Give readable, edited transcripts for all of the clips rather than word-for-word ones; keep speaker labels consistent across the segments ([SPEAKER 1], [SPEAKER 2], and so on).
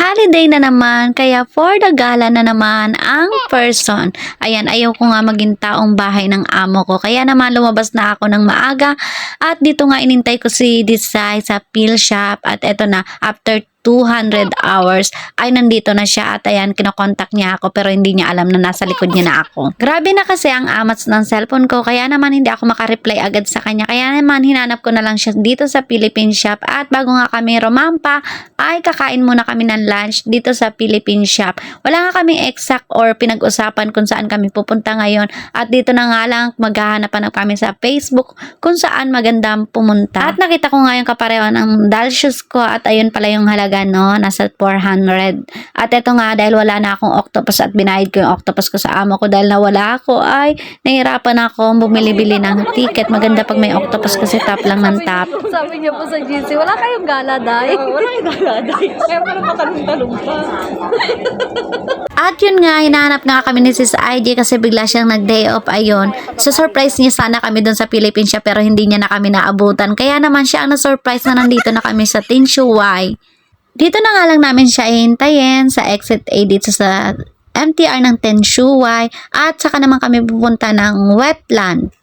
[SPEAKER 1] holiday na naman, kaya for the gala na naman ang person. Ayan, ayaw ko nga maging taong bahay ng amo ko. Kaya naman lumabas na ako ng maaga at dito nga inintay ko si Desai sa pill shop at eto na, after 200 hours ay nandito na siya at ayan, kinokontak niya ako pero hindi niya alam na nasa likod niya na ako. Grabe na kasi ang amats ng cellphone ko kaya naman hindi ako makareply agad sa kanya. Kaya naman hinanap ko na lang siya dito sa Philippine Shop at bago nga kami romampa ay kakain muna kami ng lunch dito sa Philippine Shop. Wala nga kami exact or pinag-usapan kung saan kami pupunta ngayon at dito na nga lang maghahanap kami sa Facebook kung saan magandang pumunta. At nakita ko nga yung kapareho ng Dalsius ko at ayun pala yung halaga, no, nasa 400. At eto nga, dahil wala na akong octopus at binayad ko yung octopus ko sa amo ko dahil nawala ako, ay nahirapan ako bumili-bili ng ticket. Maganda pag may octopus kasi top lang ng top.
[SPEAKER 2] Sabi niya po sa GC, wala kayong gala, Day?
[SPEAKER 3] Wala yung daladay. Kaya parang matalong-talong pa.
[SPEAKER 1] At yun nga, hinahanap nga kami ni Sis IG kasi bigla siyang nag-day off, ayun. So surprise niya sana kami dun sa Philippine Shop pero hindi niya na kami naabutan. Kaya naman siya ang na-surprise na nandito na kami sa Tinshuwai. Dito na nga lang namin siya hihintayin sa exit A dito sa MTR ng Tinshuwai at saka naman kami pupunta ng Wetland.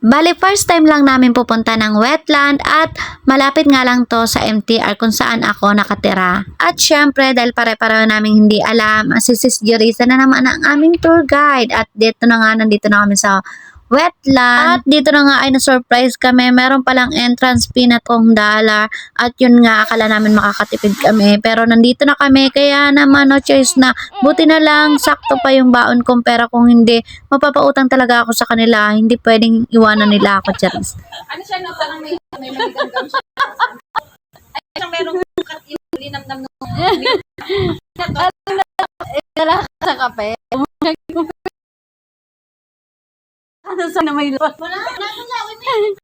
[SPEAKER 1] Bali, first time lang namin pupunta ng Wetland at malapit nga lang to sa MTR kung saan ako nakatira. At syempre, dahil pare-pareho namin hindi alam, si Sis Jorisa na naman ang aming tour guide. At dito na nga, nandito na kami sa Wetland. At dito na nga ay na-surprise kami. Meron palang entrance fee na $2. At yun nga, akala namin makakatipid kami. Pero nandito na kami, kaya naman no choice na. Buti na lang, sakto pa yung baon kong pera. Kung hindi, mapapautang talaga ako sa kanila. Hindi pwedeng iwanan nila ako, Charis.
[SPEAKER 3] Ano siya, no? Parang may maligam-gam siya. Ay, siyang merong linamnam nung...
[SPEAKER 2] Gala ka sa kape. Ano sana may lupa?
[SPEAKER 3] Wala nga, wait.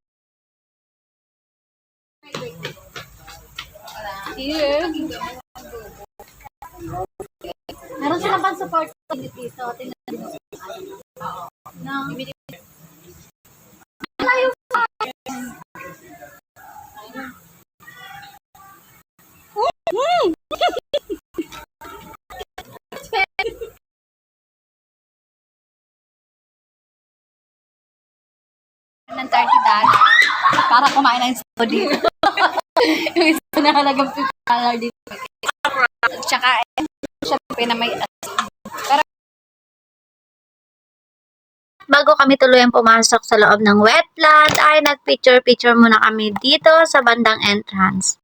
[SPEAKER 3] Here.
[SPEAKER 2] Meron sila pang support community. So, tingnan mo. No.
[SPEAKER 3] Ng $30 para kumain ng isda dito. Yung isa na halagang $50 dito. Tsaka, syempre na may pero
[SPEAKER 1] Bago kami tuluyang pumasok sa loob ng Wetland, ay nag-picture-picture muna kami dito sa bandang entrance.